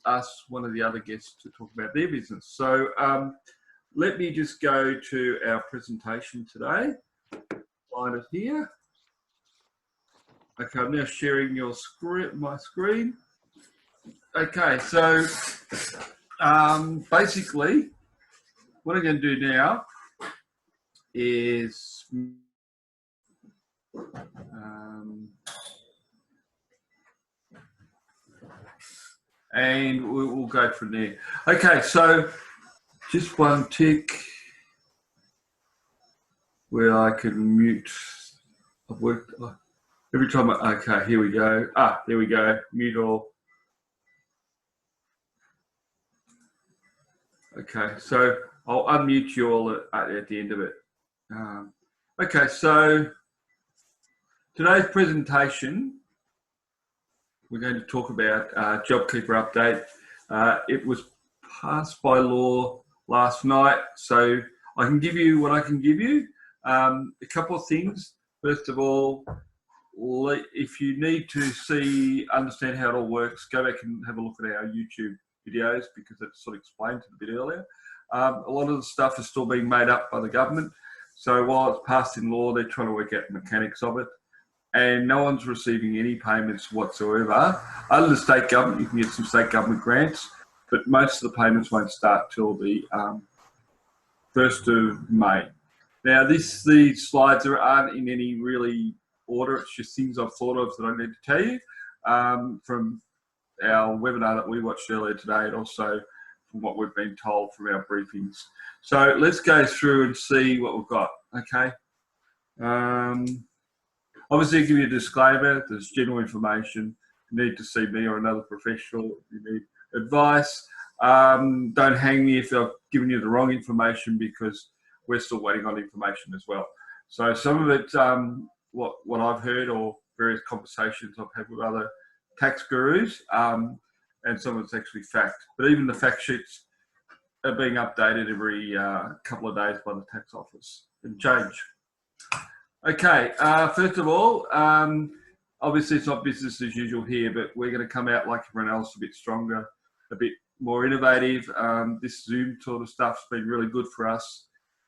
ask one of the other guests to talk about their business. So let me just go to our presentation today. Find it here. Okay, I'm now sharing your my screen. Okay, so basically, what I'm going to do now is and we'll go from there. Okay, so just one tick where I can mute. I've worked every time. Okay, here we go. There we go. Mute all. Okay, so I'll unmute you all at the end of it. Okay, so today's presentation, we're going to talk about Jobkeeper update. It was passed by law last night, so I can give you what I can give you. A couple of things. First of all, if you need to understand how it all works, go back and have a look at our YouTube videos because it sort of explained it a bit earlier. A lot of the stuff is still being made up by the government. So while it's passed in law, they're trying to work out the mechanics of it. And no one's receiving any payments whatsoever. Other than the state government, you can get some state government grants, but most of the payments won't start till the 1st of May. Now, these slides aren't in any really order. It's just things I've thought of that I need to tell you from our webinar that we watched earlier today, and also from what we've been told from our briefings. So let's go through and see what we've got, okay? Obviously, I'll give you a disclaimer. There's general information. You need to see me or another professional if you need advice. Don't hang me if I've given you the wrong information because we're still waiting on information as well. So some of it, what I've heard or various conversations I've had with other tax gurus, and some of it's actually fact. But even the fact sheets are being updated every couple of days by the tax office and change. Okay, first of all, obviously it's not business as usual here, but we're going to come out like everyone else, a bit stronger, a bit more innovative. This Zoom sort of stuff's been really good for us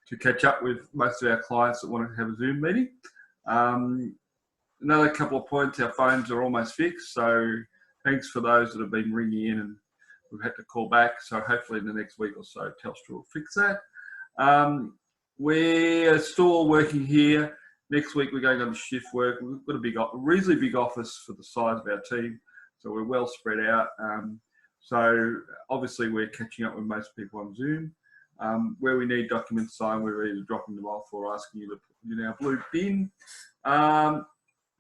to catch up with most of our clients that want to have a Zoom meeting. Another couple of points, our phones are almost fixed, so thanks for those that have been ringing in and we've had to call back. So hopefully in the next week or so, Telstra will fix that. We're still working here. Next week we're going on to shift work. We've got a reasonably big office for the size of our team, so we're well spread out. So obviously we're catching up with most people on Zoom. Where we need documents signed, we're either dropping them off or asking you to put them in our blue bin.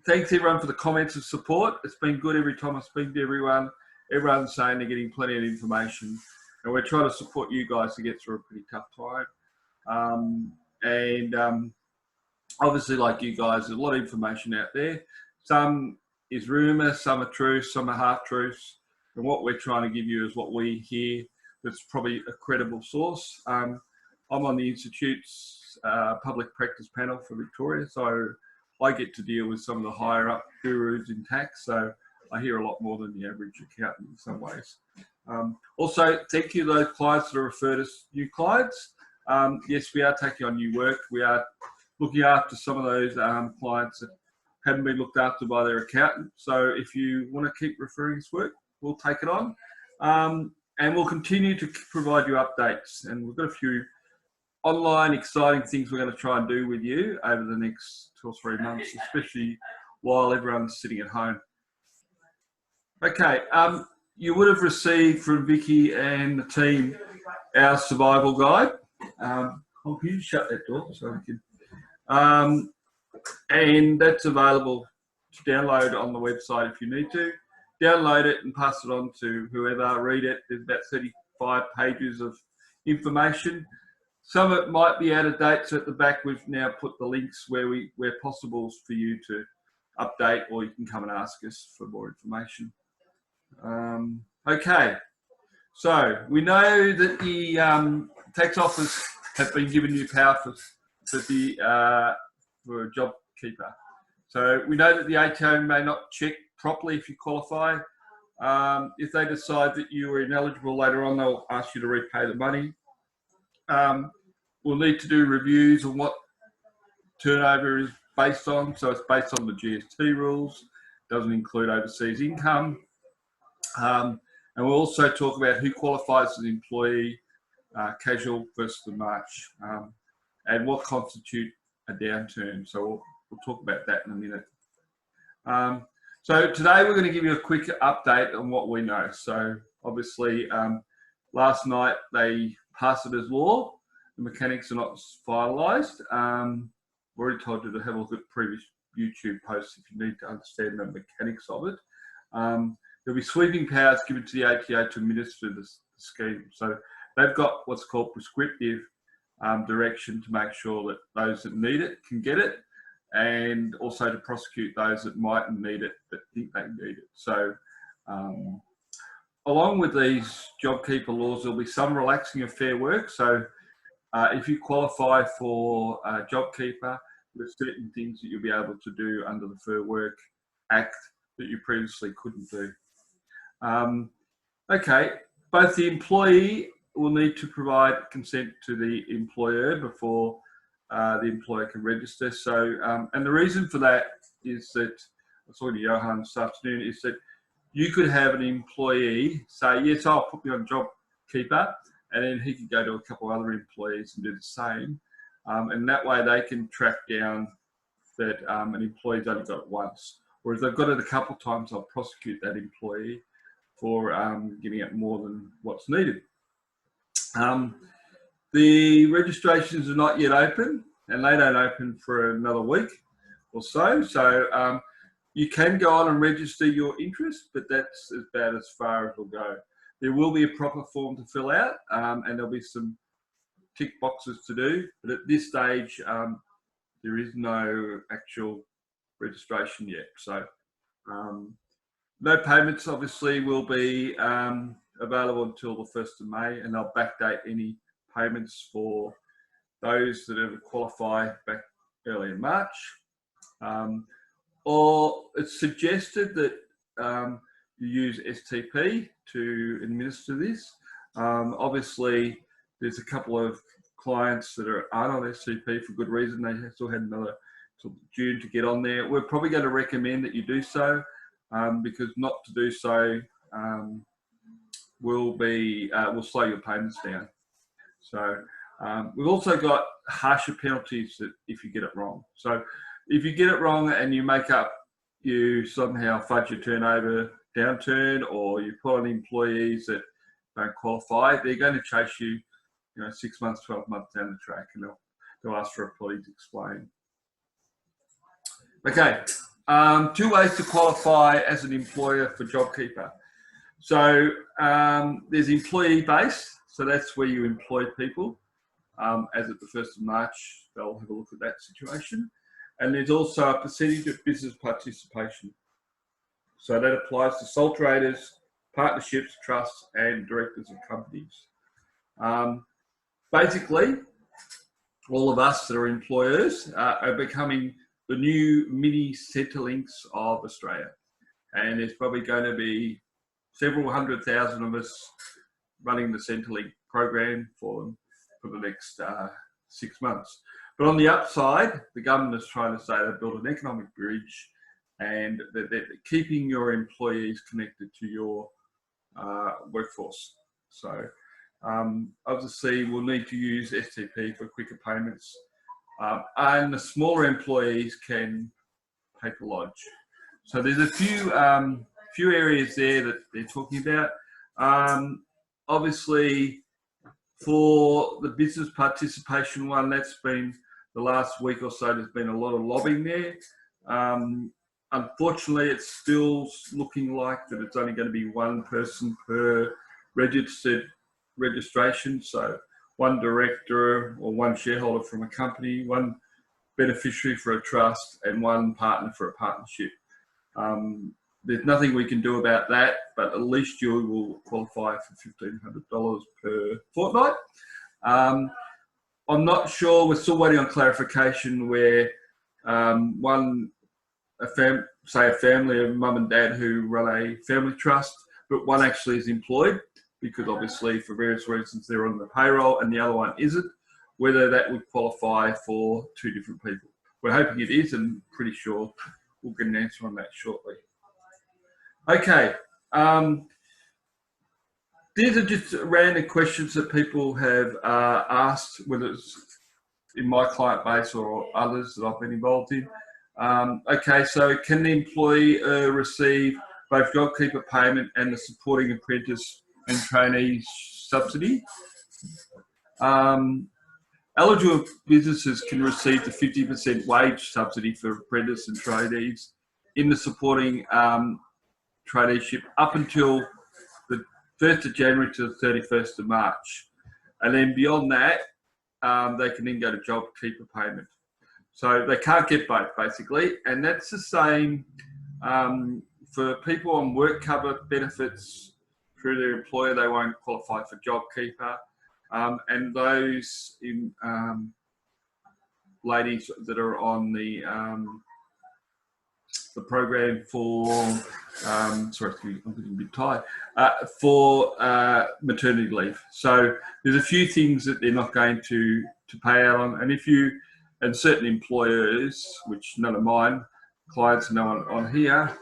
Thanks everyone for the comments of support. It's been good every time I speak to everyone. Everyone's saying they're getting plenty of information, and we're trying to support you guys to get through a pretty tough time. Obviously, like you guys, there's a lot of information out there. Some is rumour, some are truth, some are half-truths. And what we're trying to give you is what we hear that's probably a credible source. I'm on the Institute's public practice panel for Victoria, so I get to deal with some of the higher up gurus in tax, so I hear a lot more than the average accountant in some ways. Also, thank you to those clients that have referred us new clients. Yes, we are taking on new work. We are looking after some of those clients that haven't been looked after by their accountant. So if you want to keep referring us work, we'll take it on. And we'll continue to provide you updates. And we've got a few online exciting things we're going to try and do with you over the next 2 or 3 months, especially while everyone's sitting at home. Okay, you would have received from Vicky and the team our survival guide. Can you shut that door so we can? And that's available to download on the website if you need to. Download it and pass it on to whoever, read it. There's about 35 pages of information. Some of it might be out of date, so at the back we've now put the links where possible for you to update, or you can come and ask us for more information. Okay, so we know that the tax office has been given new power for Jobkeeper. So we know that the ATO may not check properly if you qualify. If they decide that you are ineligible later on, they'll ask you to repay the money. We'll need to do reviews on what turnover is based on. So it's based on the GST rules, doesn't include overseas income. And we'll also talk about who qualifies as an employee, casual versus the March, and what constitutes a downturn. So we'll talk about that in a minute. So today we're going to give you a quick update on what we know. So obviously last night they passed it as law. The mechanics are not finalised. I've already told you to have a look at previous YouTube posts if you need to understand the mechanics of it. There'll be sweeping powers given to the ATO to administer the scheme. So they've got what's called prescriptive direction to make sure that those that need it can get it, and also to prosecute those that mightn't need it but think they need it. So along with these JobKeeper laws, there'll be some relaxing of fair work. So if you qualify for JobKeeper, there's certain things that you'll be able to do under the Fair Work Act that you previously couldn't do. Okay, both the employee will need to provide consent to the employer before the employer can register. So, and the reason for that is that, I was talking to Johan this afternoon, is that you could have an employee say, yes, I'll put me on JobKeeper, and then he could go to a couple of other employees and do the same. And that way they can track down that an employee's only got it once. Or if they've got it a couple of times, they'll prosecute that employee for giving it more than what's needed. The registrations are not yet open, and they don't open for another week or so. So you can go on and register your interest, but that's about as far as it'll go. There will be a proper form to fill out, and there'll be some tick boxes to do. But at this stage, there is no actual registration yet. So no payments obviously will be available until the 1st of May, and they'll backdate any payments for those that have qualified back early in March. Or it's suggested that you use STP to administer this. Obviously, there's a couple of clients that aren't on STP for good reason. They still had another till June to get on there. We're probably going to recommend that you do so, because not to do so will slow your payments down. So we've also got harsher penalties that if you get it wrong. So if you get it wrong and you somehow fudge your turnover downturn, or you put on employees that don't qualify, they're going to chase you, 6 months, 12 months down the track, and they'll ask for a plea to explain. Okay, 2 ways to qualify as an employer for JobKeeper. So there's employee-based, so that's where you employ people. As at the 1st of March, they'll have a look at that situation. And there's also a percentage of business participation. So that applies to sole traders, partnerships, trusts, and directors of companies. Basically, all of us that are employers are becoming the new mini Centrelinks of Australia. And there's probably going to be several 100,000 of us running the Centrelink program for them for the next 6 months. But on the upside, the government is trying to say they've built an economic bridge, and that they're keeping your employees connected to your workforce. So obviously we'll need to use STP for quicker payments, and the smaller employees can paper lodge. So there's a few areas there that they're talking about. Obviously, for the business participation one, that's been the last week or so, there's been a lot of lobbying there. Unfortunately, it's still looking like that it's only going to be one person per registration. So one director or one shareholder from a company, one beneficiary for a trust, and one partner for a partnership. There's nothing we can do about that, but at least you will qualify for $1,500 per fortnight. I'm not sure, we're still waiting on clarification where say a family of mum and dad who run a family trust but one actually is employed because obviously for various reasons they're on the payroll and the other one isn't, whether that would qualify for two different people. We're hoping it is, and pretty sure we'll get an answer on that shortly. Okay, these are just random questions that people have asked, whether it's in my client base or others that I've been involved in. Okay, so can the employee receive both JobKeeper payment and the supporting apprentice and trainee subsidy? Eligible businesses can receive the 50% wage subsidy for apprentice and trainees in the supporting traineeship up until the 1st of January to the 31st of March. And then beyond that, they can then go to JobKeeper payment. So they can't get both, basically. And that's the same for people on work cover benefits through their employer. They won't qualify for JobKeeper. And those ladies that are on the program for, sorry, I'm getting a bit tired, for maternity leave. So there's a few things that they're not going to pay out on. And certain employers, which none of mine, clients know on here,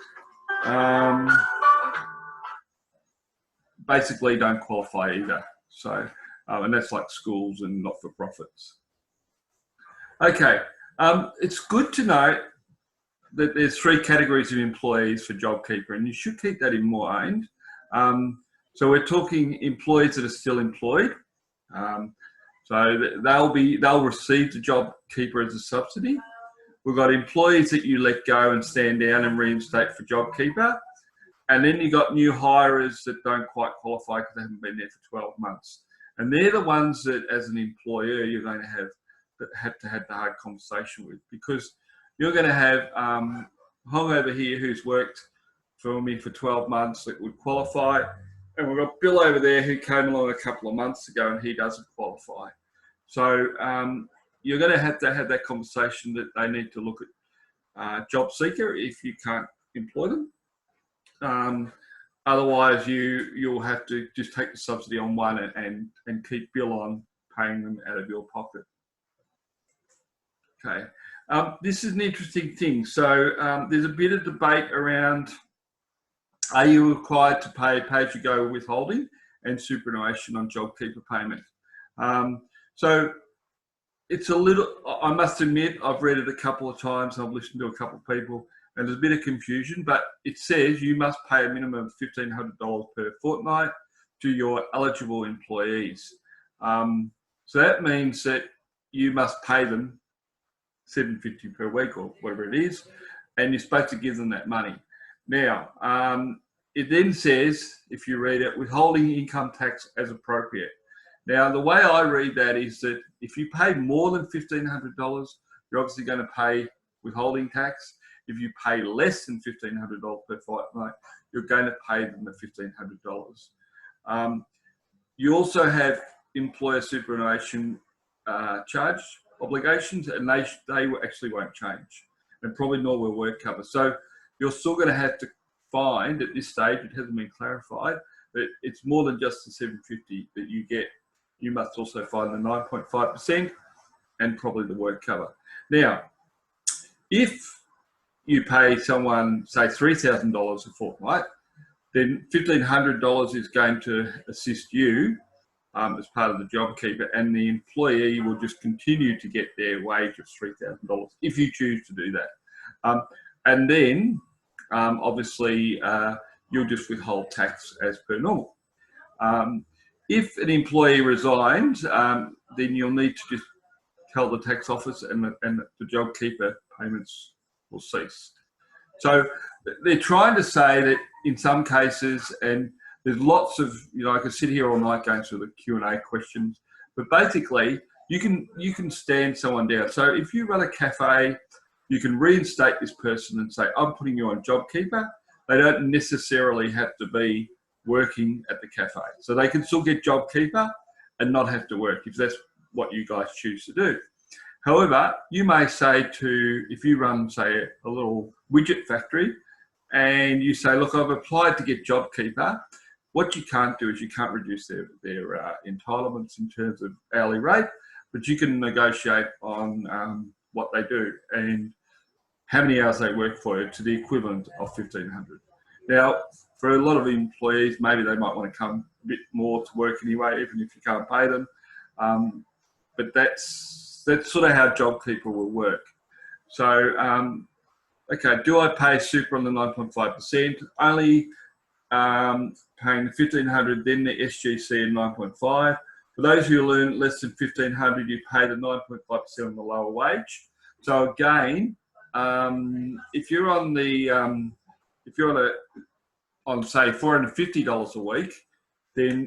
basically don't qualify either. So, and that's like schools and not-for-profits. Okay, it's good to note that there's three categories of employees for JobKeeper, and you should keep that in mind. So we're talking employees that are still employed. So they'll receive the JobKeeper as a subsidy. We've got employees that you let go and stand down and reinstate for JobKeeper. And then you've got new hirers that don't quite qualify because they haven't been there for 12 months. And they're the ones that, as an employer, you're going to have to have the hard conversation with, because you're going to have Hong over here who's worked for me for 12 months that would qualify. And we've got Bill over there who came along a couple of months ago and he doesn't qualify. So you're going to have that conversation that they need to look at job seeker if you can't employ them. Otherwise, you'll have to just take the subsidy on one and keep Bill on paying them out of your pocket. Okay, this is an interesting thing. So there's a bit of debate around, are you required to pay pay-as-you-go withholding and superannuation on JobKeeper payment? So it's a little, I must admit, I've read it a couple of times, I've listened to a couple of people, and there's a bit of confusion, but it says you must pay a minimum of $1,500 per fortnight to your eligible employees. So that means that you must pay them $7.50 per week or whatever it is, and you're supposed to give them that money. Now, it then says, if you read it, withholding income tax as appropriate. Now, the way I read that is that if you pay more than $1,500, you're obviously going to pay withholding tax. If you pay less than $1,500 per fortnight, you're going to pay them the $1,500. You also have employer superannuation charge obligations, and they actually won't change, and probably nor will work cover. So you're still going to have to find, at this stage, it hasn't been clarified, that it's more than just the $750 that you get. You must also find the 9.5% and probably the work cover. Now, if you pay someone, say, $3,000 a fortnight, then $1,500 is going to assist you as part of the JobKeeper, and the employee will just continue to get their wage of $3,000 if you choose to do that. And then, obviously, you'll just withhold tax as per normal. If an employee resigns, then you'll need to just tell the tax office, and the JobKeeper payments will cease. So they're trying to say that in some cases, and there's lots of, I could sit here all night going through the Q&A questions, but basically you can stand someone down. So if you run a cafe, you can reinstate this person and say, I'm putting you on JobKeeper. They don't necessarily have to be working at the cafe. So they can still get JobKeeper and not have to work if that's what you guys choose to do. However, you may say if you run, say, a little widget factory, and you say, look, I've applied to get JobKeeper, What you can't do is you can't reduce their entitlements in terms of hourly rate, but you can negotiate on what they do and how many hours they work for you to the equivalent of 1,500. Now, for a lot of employees, maybe they might want to come a bit more to work anyway, even if you can't pay them. But that's sort of how Jobkeeper will work. So, okay, do I pay super on the 9.5%? Only paying the 1,500, then the SGC and 9.5. For those who earn less than 1,500, you pay the 9.5% on the lower wage. So again, if you're on the if you're on say $450 a week, then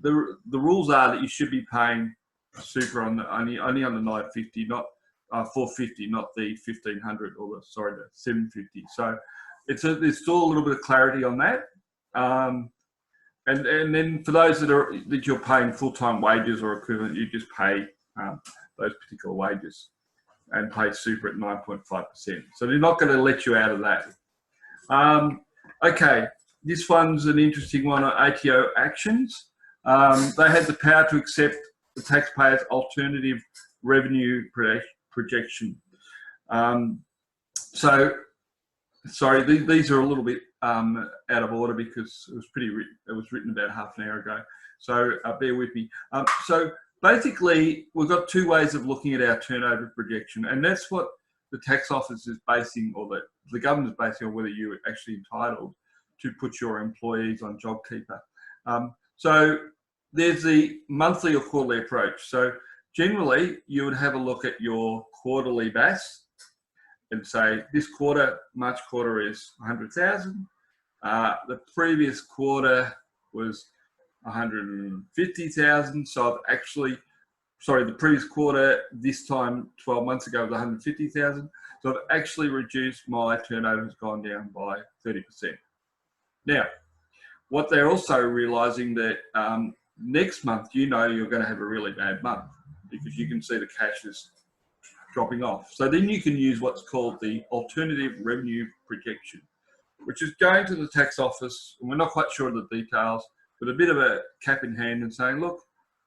the rules are that you should be paying super on the only on the 950, not 450, not the 1,500 or the 750. So there's still a little bit of clarity on that. And then for those that you're paying full-time wages or equivalent, you just pay those particular wages and pay super at 9.5%. So they're not going to let you out of that. Okay, this one's an interesting one on ATO actions. They had the power to accept the taxpayer's alternative revenue projection. So, sorry, these are a little bit out of order because it was written about half an hour ago. So bear with me. So basically, we've got two ways of looking at our turnover projection, and that's what the tax office is basing, or the government is basing on whether you're actually entitled to put your employees on Jobkeeper. So there's the monthly or quarterly approach. So generally, you would have a look at your quarterly BAS and say this quarter, March quarter, is 100,000. The previous quarter was 150,000. So I've actually, the previous quarter this time 12 months ago was 150,000. So I've actually reduced my turnover, has gone down by 30%. Now, what they're also realizing that next month, you're going to have a really bad month because you can see the cash is dropping off. So then you can use what's called the alternative revenue projection, which is going to the tax office, and we're not quite sure of the details, but a bit of a cap in hand and saying, look,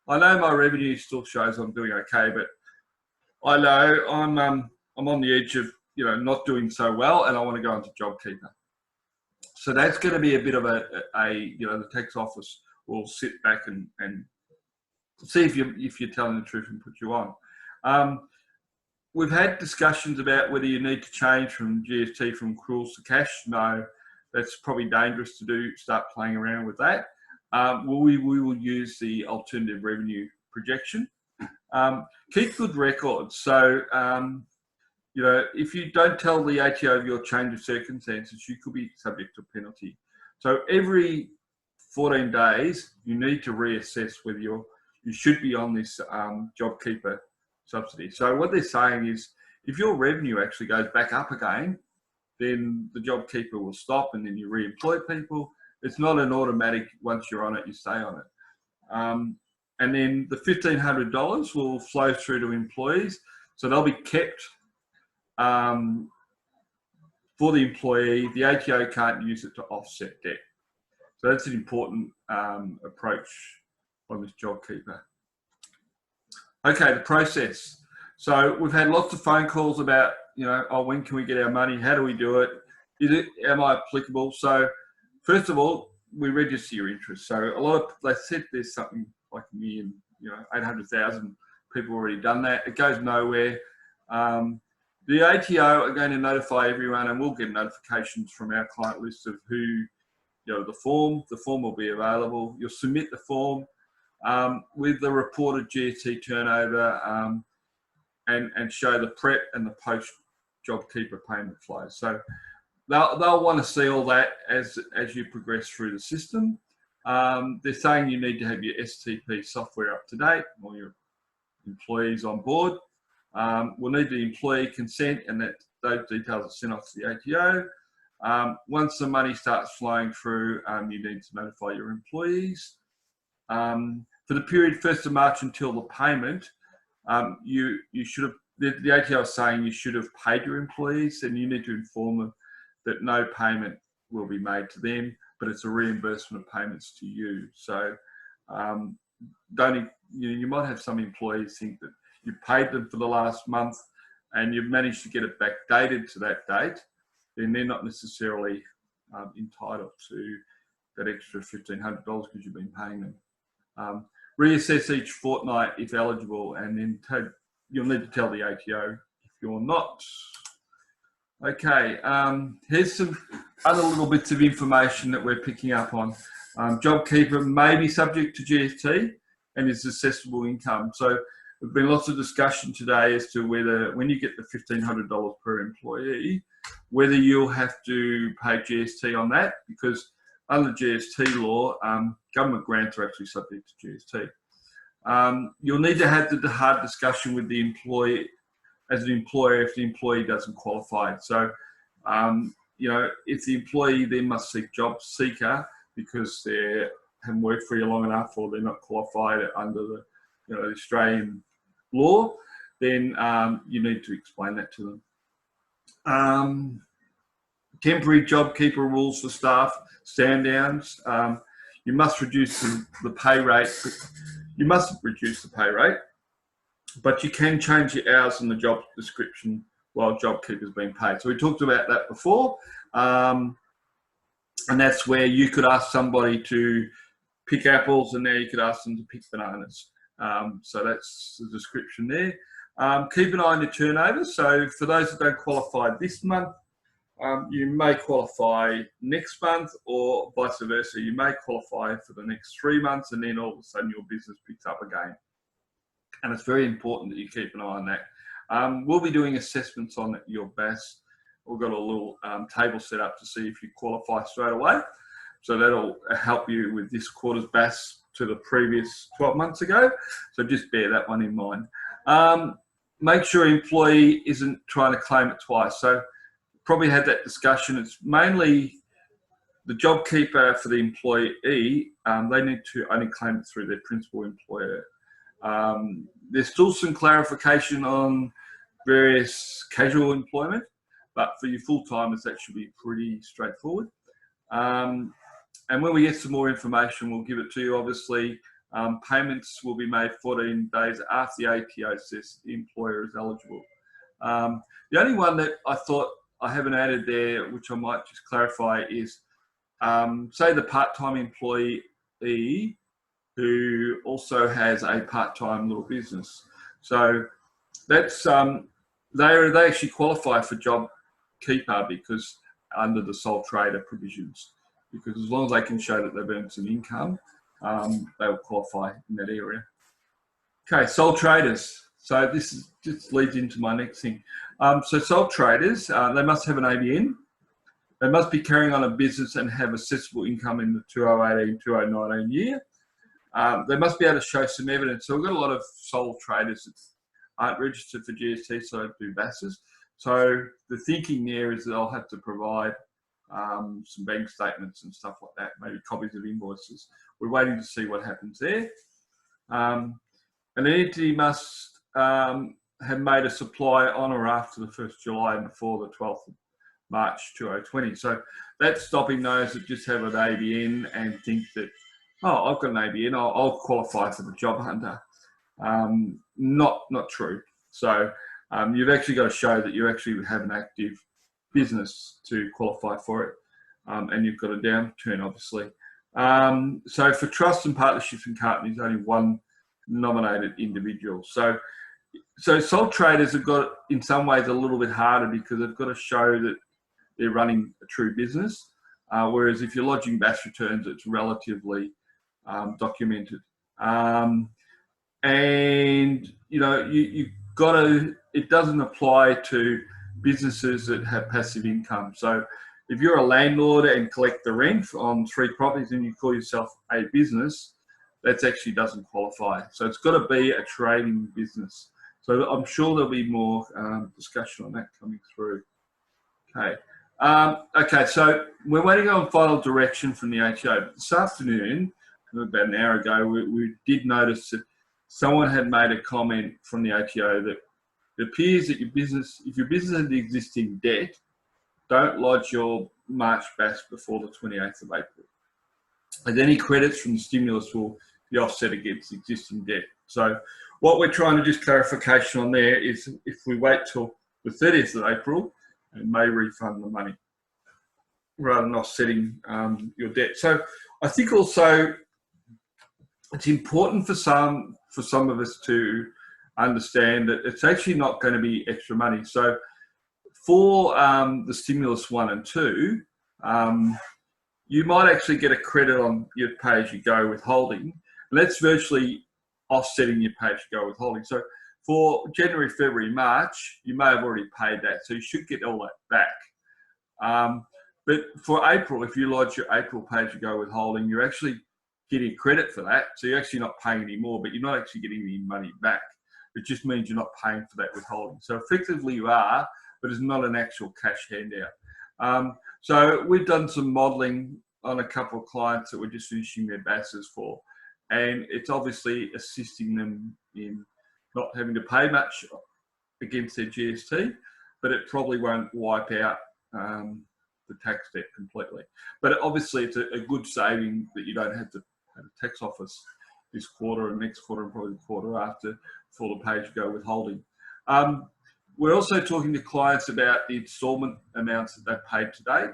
I know my revenue still shows I'm doing okay, but I know I'm on the edge of not doing so well, and I want to go into JobKeeper. So that's going to be a bit of the tax office will sit back and see if you're telling the truth and put you on. We've had discussions about whether you need to change from GST from accruals to cash. No, that's probably dangerous to do. Start playing around with that. We will use the alternative revenue projection. Keep good records. So, if you don't tell the ATO of your change of circumstances, you could be subject to a penalty. So every 14 days, you need to reassess whether you should be on this JobKeeper subsidy. So what they're saying is, if your revenue actually goes back up again, then the JobKeeper will stop, and then you re-employ people. It's not an automatic. Once you're on it, you stay on it. And then the $1,500 will flow through to employees, so they'll be kept for the employee. The ATO can't use it to offset debt. So that's an important approach on this JobKeeper. Okay, the process. So we've had lots of phone calls about, when can we get our money? How do we do it? Am I applicable? So first of all, we register your interest. So they said there's something like 800,000 people already done that. It goes nowhere. The ATO are going to notify everyone, and we'll get notifications from our client list of who, the form will be available. You'll submit the form with the reported GST turnover and show the prep and the post JobKeeper payment flow. So they'll want to see all that as you progress through the system. They're saying you need to have your STP software up to date, or your employees on board. We'll need the employee consent, and those details are sent off to the ATO. Once the money starts flowing through, you need to notify your employees. For the period 1st of March until the payment, you should have, the ATO is saying you should have paid your employees, and you need to inform them that no payment will be made to them. but it's a reimbursement of payments to you. So you might have some employees think that you paid them for the last month and you've managed to get it backdated to that date, then they're not necessarily entitled to that extra $1,500 because you've been paying them. Reassess each fortnight if eligible, and then you'll need to tell the ATO if you're not. Okay, here's some other little bits of information that we're picking up on. Jobkeeper may be subject to GST and is assessable income. So there's been lots of discussion today as to whether, when you get the $1,500 per employee, whether you'll have to pay GST on that, because under GST law, government grants are actually subject to GST. You'll need to have the hard discussion with the employee, as an employer, if the employee doesn't qualify. So, if the employee then must seek job seeker because they haven't worked for you long enough or they're not qualified under the Australian law, then you need to explain that to them. Temporary Jobkeeper rules for staff, stand downs. You must reduce the pay rate. You mustn't reduce the pay rate, but you can change the hours in the job description while Jobkeeper is being paid. So we talked about that before, and that's where you could ask somebody to pick apples, and now you could ask them to pick bananas. So that's the description there. Keep an eye on your turnover. So for those that don't qualify this month, you may qualify next month, or vice versa. You may qualify for the next 3 months, and then all of a sudden your business picks up again. And it's very important that you keep an eye on that. We'll be doing assessments on your BAS. We've got a little table set up to see if you qualify straight away. So that'll help you with this quarter's BAS to the previous 12 months ago. So just bear that one in mind. Make sure employee isn't trying to claim it twice. So probably had that discussion. It's mainly the Jobkeeper for the employee. They need to only claim it through their principal employer. There's still some clarification on various casual employment, but for your full-timers, that should be pretty straightforward. And when we get some more information, we'll give it to you. Obviously, payments will be made 14 days after the ATO says the employer is eligible. The only one that I thought I haven't added there, which I might just clarify, is say the part-time employee who also has a part-time little business. So that's they actually qualify for Jobkeeper because under the sole trader provisions, because as long as they can show that they've earned some income, they will qualify in that area. Okay, sole traders. So this leads into my next thing. So sole traders, they must have an ABN. They must be carrying on a business and have assessable income in the 2018-2019 year. They must be able to show some evidence. So we've got a lot of sole traders that aren't registered for GST, so don't do BASs. So the thinking there is that they'll have to provide some bank statements and stuff like that, maybe copies of invoices. We're waiting to see what happens there. An entity must have made a supply on or after the 1st July and before the 12th of March 2020. So that's stopping those that just have an ABN and think that, oh, I've got an ABN, I'll qualify for the job hunter. Not true. So you've actually got to show that you actually have an active business to qualify for it, and you've got a downturn, obviously. So for trusts and partnerships and companies, only one nominated individual. So sole traders have got, in some ways, a little bit harder because they've got to show that they're running a true business. Whereas if you're lodging BAS returns, it's relatively documented. And you've got to, it doesn't apply to businesses that have passive income. So if you're a landlord and collect the rent on 3 properties and you call yourself a business, that actually doesn't qualify. So it's got to be a trading business. So I'm sure there'll be more discussion on that coming through. Okay. Okay, so we're waiting on final direction from the ATO. But this afternoon, about an hour ago, we did notice that someone had made a comment from the ATO that it appears that your business, if your business has existing debt, don't lodge your March BAS before the 28th of April. And any credits from the stimulus will be offset against existing debt. So what we're trying to just clarification on there is if we wait till the 30th of April, it may refund the money rather than offsetting your debt. So I think also it's important for some of us to understand that it's actually not going to be extra money. So for the stimulus 1 and 2, you might actually get a credit on your pay-as-you-go withholding. And that's virtually offsetting your pay-as-you-go withholding. So for January, February, March, you may have already paid that, so you should get all that back. But for April, if you lodge your April pay-as-you-go withholding, you're actually getting credit for that. So you're actually not paying any more, but you're not actually getting any money back. It just means you're not paying for that withholding. So effectively you are, but it's not an actual cash handout. So we've done some modelling on a couple of clients that we're just finishing their BASs for, and it's obviously assisting them in not having to pay much against their GST, but it probably won't wipe out the tax debt completely. But obviously it's a good saving that you don't have to have a tax office this quarter and next quarter and probably the quarter after for the pay-as-you-go withholding. We're also talking to clients about the instalment amounts that they've paid to date.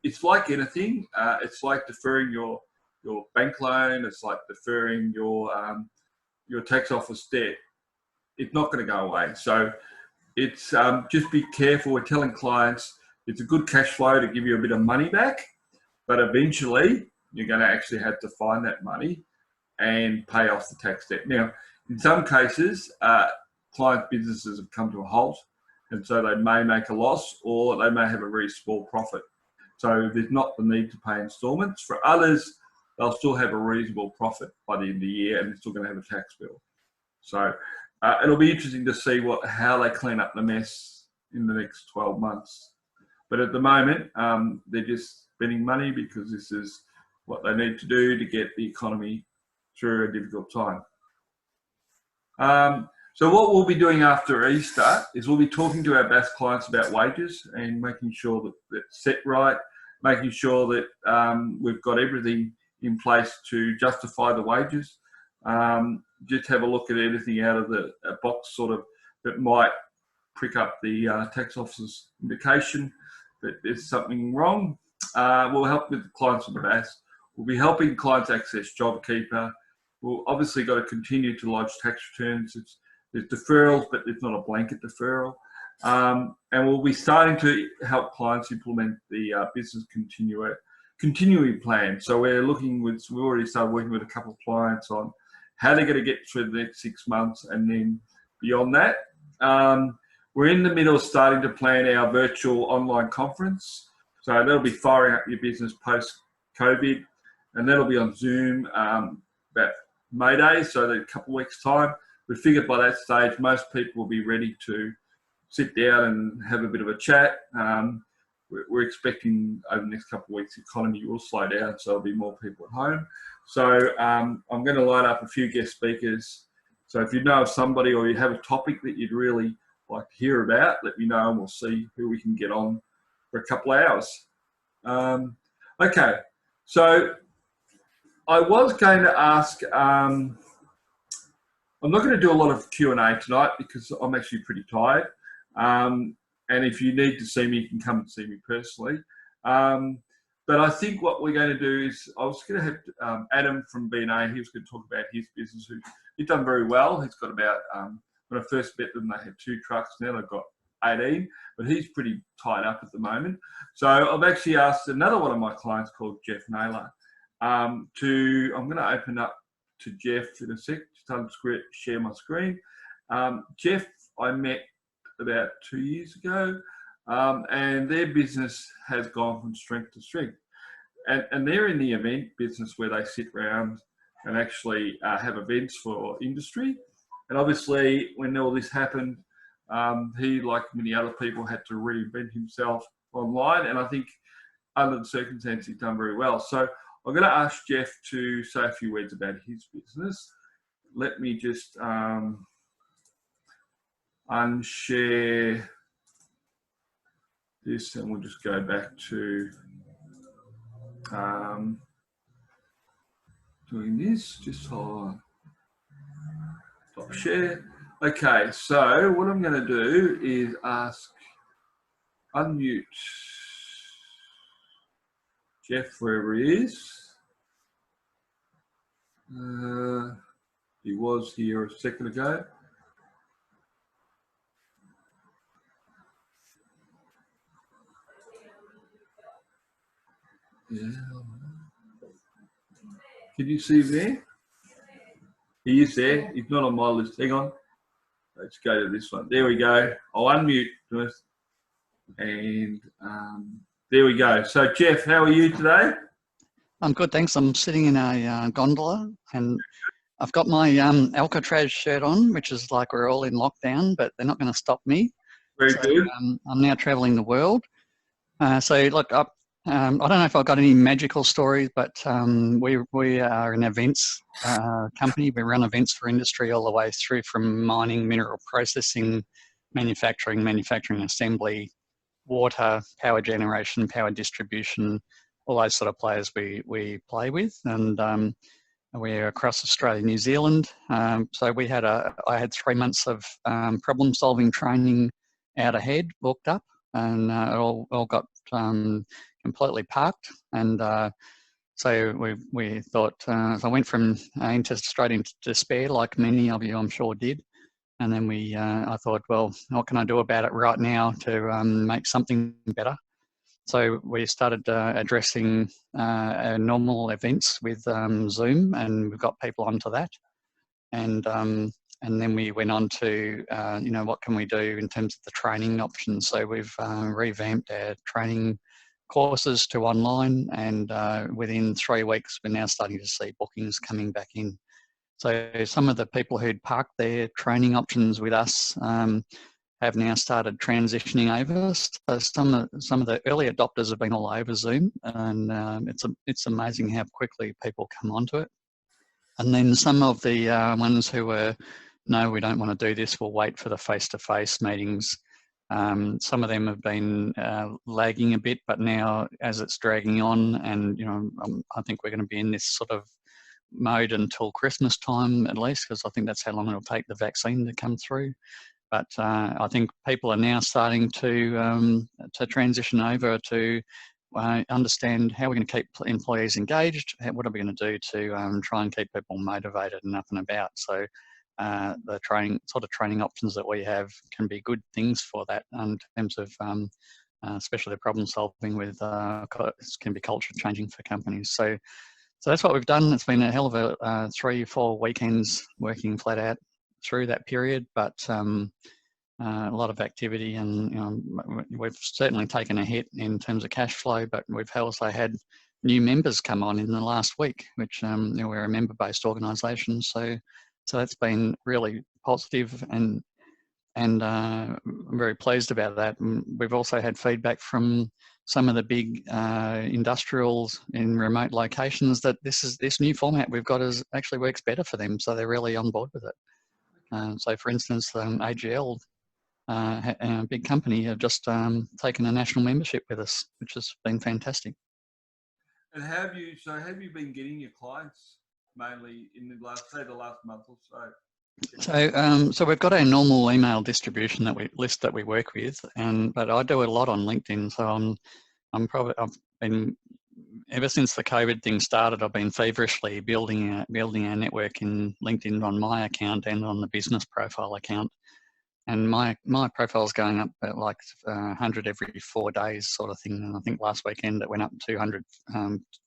It's like anything. It's like deferring your bank loan. It's like deferring your tax office debt. It's not going to go away. So it's just be careful. We're telling clients it's a good cash flow to give you a bit of money back, but eventually you're going to actually have to find that money and pay off the tax debt. Now, in some cases, client businesses have come to a halt, and so they may make a loss or they may have a very small profit. So there's not the need to pay instalments. For others, they'll still have a reasonable profit by the end of the year and they're still going to have a tax bill. So it'll be interesting to see how they clean up the mess in the next 12 months. But at the moment, they're just spending money because this is what they need to do to get the economy through a difficult time. So what we'll be doing after Easter is we'll be talking to our BAS clients about wages and making sure that it's set right, making sure that we've got everything in place to justify the wages. Just have a look at anything out of the box sort of that might prick up the tax officer's indication that there's something wrong. We'll help with the clients on the BAS. We'll be helping clients access Jobkeeper. We'll obviously got to continue to lodge tax returns. There's deferrals, but there's not a blanket deferral. And we'll be starting to help clients implement the business continuing plan. So we've already started working with a couple of clients on how they're going to get through the next 6 months and then beyond that. We're in the middle of starting to plan our virtual online conference. So that'll be firing up your business post-COVID, and that'll be on Zoom about May Day, so in a couple of weeks' time. We figured by that stage, most people will be ready to sit down and have a bit of a chat. We're expecting over the next couple of weeks, the economy will slow down, so there'll be more people at home. So I'm going to line up a few guest speakers. So if you know of somebody or you have a topic that you'd really like to hear about, let me know and we'll see who we can get on for a couple of hours. Okay, so I was going to ask, I'm not going to do a lot of Q&A tonight because I'm actually pretty tired. And if you need to see me, you can come and see me personally. But I think what we're going to do is I was going to have Adam from B&A. He was going to talk about his business. He's done very well. He's got about, when I first met them, they had 2 trucks. Now they've got 18, but he's pretty tied up at the moment. So I've actually asked another one of my clients called Jeff Naylor I'm going to open up to Jeff in a sec, just share my screen. Jeff, I met about 2 years ago, and their business has gone from strength to strength. And they're in the event business where they sit around and actually have events for industry. And obviously, when all this happened, he, like many other people, had to reinvent himself online. And I think under the circumstances, he's done very well. So I'm going to ask Jeff to say a few words about his business. Let me just unshare this, and we'll just go back to doing this. Just stop share. Okay, so what I'm going to do is unmute Jeff wherever he is. He was here a second ago. Yeah. Can you see him there? He is there. He's not on my list. Hang on. Let's go to this one. There we go. I'll unmute first. And there we go. So, Jeff, how are you today? I'm good, thanks. I'm sitting in a gondola, and I've got my Alcatraz shirt on, which is like we're all in lockdown, but they're not going to stop me. Very good. I'm now traveling the world. So, look, I don't know if I've got any magical stories, but we are an events company. We run events for industry all the way through from mining, mineral processing, manufacturing assembly, water, power generation, power distribution, all those sort of players we play with. And we're across Australia, New Zealand. So I had 3 months of problem solving training out ahead, booked up, and it all got completely parked. And so we thought, so I went from straight into despair, like many of you I'm sure did. And then I thought, well, what can I do about it right now to make something better? So we started addressing normal events with Zoom, and we've got people onto that. And then we went on to, what can we do in terms of the training options? So we've revamped our training courses to online, and within 3 weeks, we're now starting to see bookings coming back in. So some of the people who'd parked their training options with us have now started transitioning over. So some of the early adopters have been all over Zoom, and it's amazing how quickly people come onto it. And then some of the ones who were, no, we don't want to do this, we'll wait for the face-to-face meetings. Some of them have been lagging a bit, but now as it's dragging on, and I think we're going to be in this sort of mode until Christmas time at least, because I think that's how long it'll take the vaccine to come through. But I think people are now starting to transition over to understand how we're going to keep employees engaged. What are we going to do to try and keep people motivated and up and about? So the training options that we have can be good things for that in terms of especially the problem solving with can be culture changing for companies. So that's what we've done. It's been a hell of a 3-4 weekends working flat out through that period, but a lot of activity, and we've certainly taken a hit in terms of cash flow, but we've also had new members come on in the last week, which we're a member-based organisation, so that's been really positive, and I'm very pleased about that. And we've also had feedback from some of the big industrials in remote locations that this new format we've got actually works better for them, so they're really on board with it. So, for instance, AGL, a big company, have just taken a national membership with us, which has been fantastic. And have you been getting your clients mainly in the last month or so? So we've got our normal email distribution that we work with, but I do a lot on LinkedIn. So I've been, ever since the COVID thing started, I've been feverishly building our network in LinkedIn on my account and on the business profile account. And my profile's going up at like 100 every 4 days, sort of thing. And I think last weekend it went up 200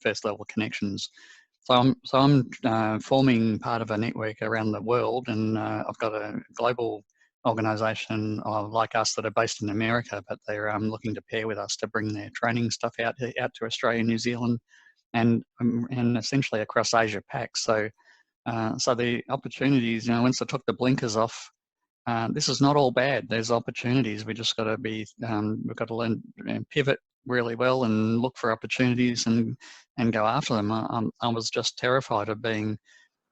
first level connections. So I'm forming part of a network around the world, and I've got a global organisation like us that are based in America, but they're looking to pair with us to bring their training stuff out to Australia, New Zealand, and essentially across Asia Pac. So the opportunities, once I took the blinkers off, this is not all bad. There's opportunities. We just got to we've got to learn and pivot really well and look for opportunities and go after them. I was just terrified of being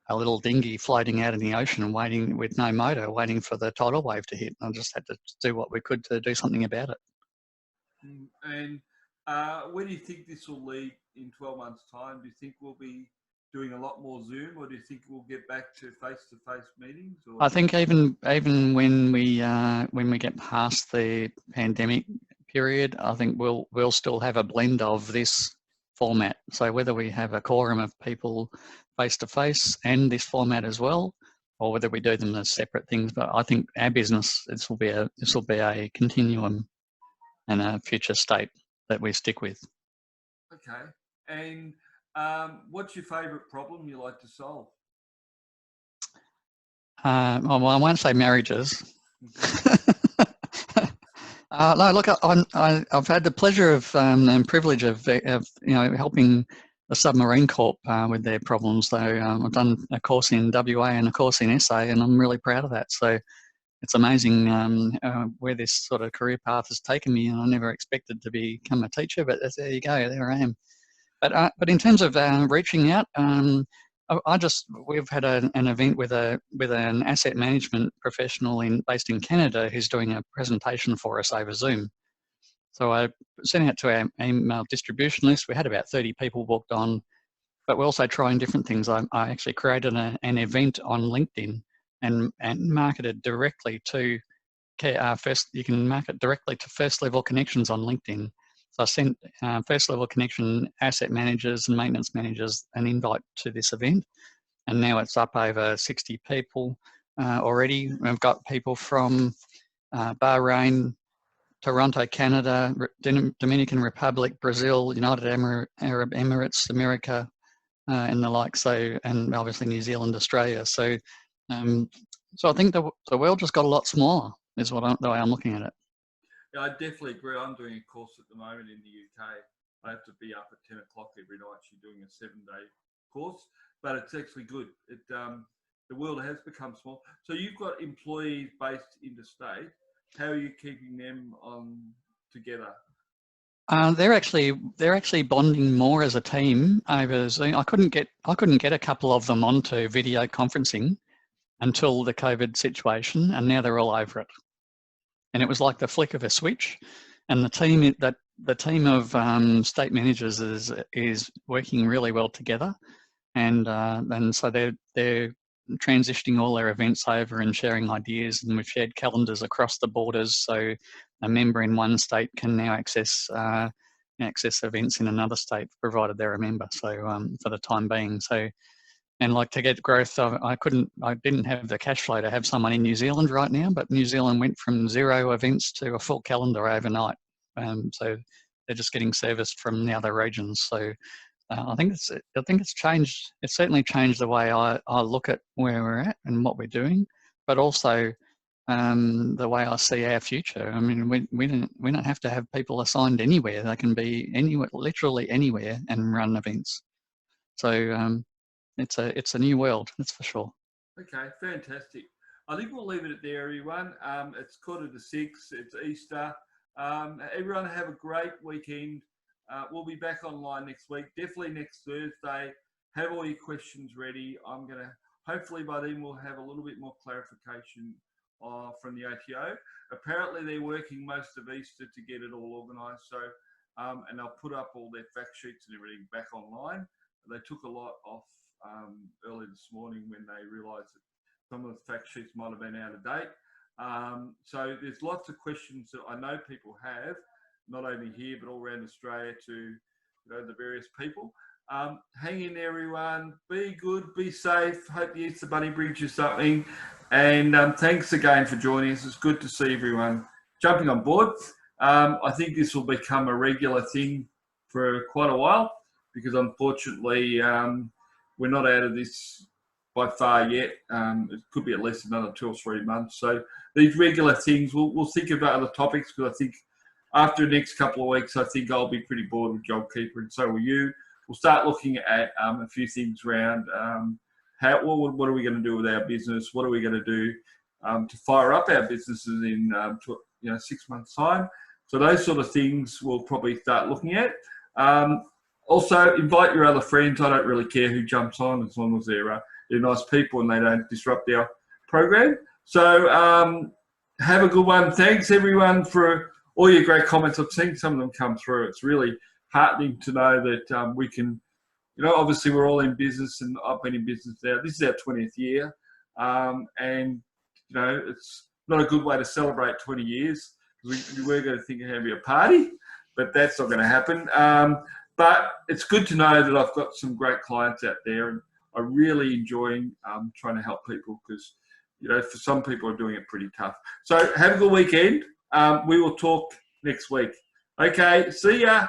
a little dinghy floating out in the ocean and waiting with no motor, waiting for the tidal wave to hit. I just had to do what we could to do something about it. And where do you think this will lead in 12 months' time? Do you think we'll be doing a lot more Zoom, or do you think we'll get back to face-to-face meetings? Or? I think even when we get past the pandemic period, I think we'll still have a blend of this format. So whether we have a quorum of people face to face and this format as well, or whether we do them as separate things, but I think our business this will be a continuum and a future state that we stick with. Okay. And what's your favourite problem you like to solve? Well, I won't say marriages. No, look, I've had the pleasure of and privilege of helping the Submarine Corp with their problems. So I've done a course in WA and a course in SA, and I'm really proud of that. So it's amazing where this sort of career path has taken me, and I never expected to become a teacher, but there you go, there I am. But in terms of reaching out, we've had an event with an asset management professional based in Canada who's doing a presentation for us over Zoom. So I sent out to our email distribution list. We had about 30 people booked on, but we're also trying different things. I actually created an event on LinkedIn and marketed directly to you can market directly to first level connections on LinkedIn. So I sent first level connection asset managers and maintenance managers an invite to this event, and now it's up over 60 people already. We've got people from Bahrain, Toronto, Canada, Dominican Republic, Brazil, United Arab Emirates, America, and the like. So, and obviously New Zealand, Australia. So, so I think the world just got a lot smaller. Is the way I'm looking at it. Yeah, I definitely agree. I'm doing a course at the moment in the UK. I have to be up at 10 o'clock every night. She's doing a 7-day course, but it's actually good. The world has become small. So you've got employees based interstate. How are you keeping them together? They're actually bonding more as a team over Zoom. I couldn't get a couple of them onto video conferencing until the COVID situation, and now they're all over it. And it was like the flick of a switch, and the team of state managers is working really well together, and so they're transitioning all their events over and sharing ideas, and we've shared calendars across the borders, so a member in one state can now access events in another state provided they're a member. So for the time being, and like to get growth, I didn't have the cash flow to have someone in New Zealand right now, but New Zealand went from 0 events to a full calendar overnight. So they're just getting serviced from the other regions. So I think it's changed. It's certainly changed the way I look at where we're at and what we're doing, but also the way I see our future. I mean, we don't have to have people assigned anywhere. They can be anywhere, literally anywhere, and run events. So it's a new world, that's for sure. Okay, fantastic. I think we'll leave it at there, everyone. It's 5:45. It's Easter. Everyone have a great weekend. We'll be back online next week, definitely next Thursday. Have all your questions ready. Hopefully by then we'll have a little bit more clarification from the ATO. Apparently they're working most of Easter to get it all organised. So, and they'll put up all their fact sheets and everything back online. They took a lot off early this morning when they realised that some of the fact sheets might have been out of date. So there's lots of questions that I know people have, not only here but all around Australia, to the various people. Hang in there, everyone. Be good, be safe. Hope the Easter Bunny brings you something. And thanks again for joining us. It's good to see everyone jumping on board. I think this will become a regular thing for quite a while, because unfortunately we're not out of this by far yet. It could be at least another 2 or 3 months. So these regular things, we'll think about other topics, because I think after the next couple of weeks, I think I'll be pretty bored with Jobkeeper, and so will you. We'll start looking at a few things around what are we going to do with our business? What are we going to do to fire up our businesses in 6 months' time? So those sort of things we'll probably start looking at. Also, invite your other friends. I don't really care who jumps on, as long as they're nice people and they don't disrupt our program. So have a good one. Thanks, everyone, for all your great comments. I've seen some of them come through. It's really heartening to know that we can, obviously we're all in business, and I've been in business now. This is our 20th year. And, it's not a good way to celebrate 20 years. We were going to think of having a party, but that's not going to happen. But it's good to know that I've got some great clients out there, and I'm really enjoying trying to help people because, for some people are doing it pretty tough. So have a good weekend. We will talk next week. Okay, see ya.